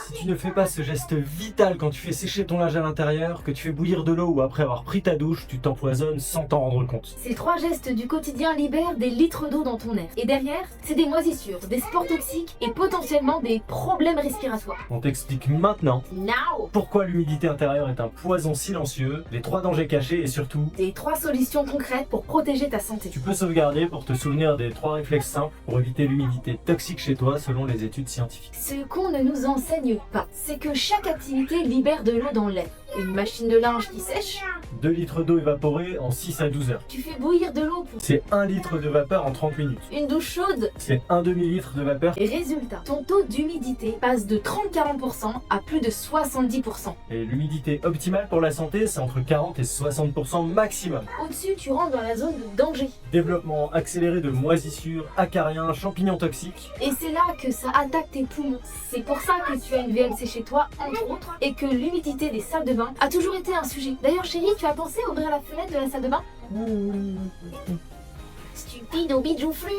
Si tu ne fais pas ce geste vital quand tu fais sécher ton linge à l'intérieur, que tu fais bouillir de l'eau ou après avoir pris ta douche, tu t'empoisonnes sans t'en rendre compte. Ces 3 gestes du quotidien libèrent des litres d'eau dans ton air. Et derrière, c'est des moisissures, des spores toxiques et potentiellement des problèmes respiratoires. On t'explique maintenant Now! pourquoi l'humidité intérieure est un poison silencieux, les 3 dangers cachés et surtout, Des 3 solutions concrètes pour protéger ta santé. tu peux sauvegarder pour te souvenir des 3 réflexes simples pour éviter l'humidité toxique chez toi selon les études scientifiques. Ce qu'on ne nous enseigne pas, c'est que chaque activité libère de l'eau dans l'air. Une machine de linge qui sèche, 2 litres d'eau évaporée en 6 à 12 heures. tu fais bouillir de l'eau pour C'est 1 litre de vapeur en 30 minutes. une douche chaude. C'est un demi-litre de vapeur. Et résultat, ton taux d'humidité passe de 30-40% à plus de 70%. Et l'humidité optimale pour la santé, c'est entre 40 et 60% maximum. Au-dessus, tu rentres dans la zone de danger. Développement accéléré de moisissures, acariens, champignons toxiques. Et c'est là que ça attaque tes poumons. C'est pour ça que tu as une VMC chez toi, entre autres, et que l'humidité des salles de bain a toujours été un sujet. D'ailleurs, chérie, tu as pensé à ouvrir la fenêtre de la salle de bain? Stupide au bijouflu.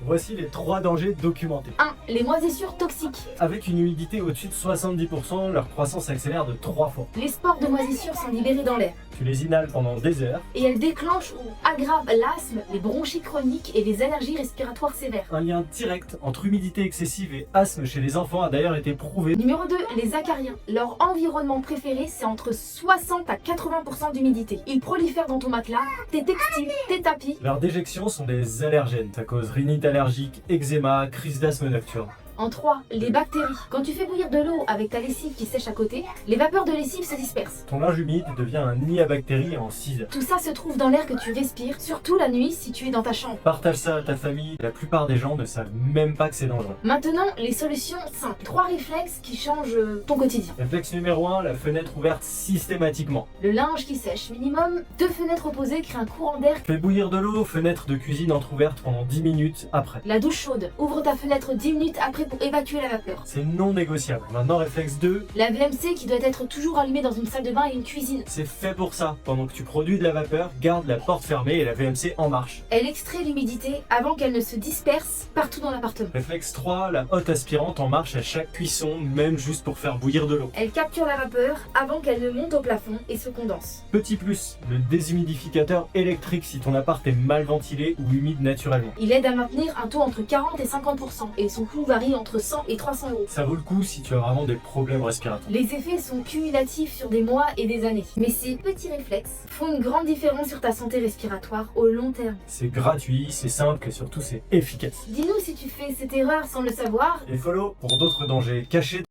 Voici les 3 dangers documentés. 1. Les moisissures toxiques. Avec une humidité au-dessus de 70%, leur croissance accélère de 3 fois. Les spores de moisissure sont libérés dans l'air. Tu les inhales pendant des heures. Et elles déclenchent ou aggravent l'asthme, les bronchites chroniques et les allergies respiratoires sévères. Un lien direct entre humidité excessive et asthme chez les enfants a d'ailleurs été prouvé. Numéro 2, les acariens. Leur environnement préféré, c'est entre 60 à 80% d'humidité. Ils prolifèrent dans ton matelas, tes textiles, tes tapis. Leurs déjections sont des allergènes. Ça cause rhinite allergique, eczéma, crise d'asthme nocturne. En 3, les bactéries. Quand tu fais bouillir de l'eau avec ta lessive qui sèche à côté, les vapeurs de lessive se dispersent. Ton linge humide devient un nid à bactéries en 6 heures. Tout ça se trouve dans l'air que tu respires, surtout la nuit si tu es dans ta chambre. Partage ça à ta famille, la plupart des gens ne savent même pas que c'est dangereux. Maintenant, les solutions simples. 3 réflexes qui changent ton quotidien. Réflexe numéro 1, la fenêtre ouverte systématiquement. Le linge qui sèche minimum, 2 fenêtres opposées créent un courant d'air. Fais bouillir de l'eau, fenêtre de cuisine entrouverte pendant 10 minutes après. La douche chaude, ouvre ta fenêtre 10 minutes après pour évacuer la vapeur. C'est non négociable. Maintenant, réflexe 2, La VMC qui doit être toujours allumée dans une salle de bain et une cuisine. c'est fait pour ça. Pendant que tu produis de la vapeur, garde la porte fermée et la VMC en marche. Elle extrait l'humidité avant qu'elle ne se disperse partout dans l'appartement. Réflexe 3, la hotte aspirante en marche à chaque cuisson, même juste pour faire bouillir de l'eau. Elle capture la vapeur avant qu'elle ne monte au plafond et se condense. Petit plus, le déshumidificateur électrique si ton appart est mal ventilé ou humide naturellement. Il aide à maintenir un taux entre 40 et 50% et son coût varie entre 100 et 300 euros. Ça vaut le coup si tu as vraiment des problèmes respiratoires. Les effets sont cumulatifs sur des mois et des années. Mais ces petits réflexes font une grande différence sur ta santé respiratoire au long terme. C'est gratuit, c'est simple et surtout c'est efficace. Dis-nous si tu fais cette erreur sans le savoir. Et follow pour d'autres dangers cachés.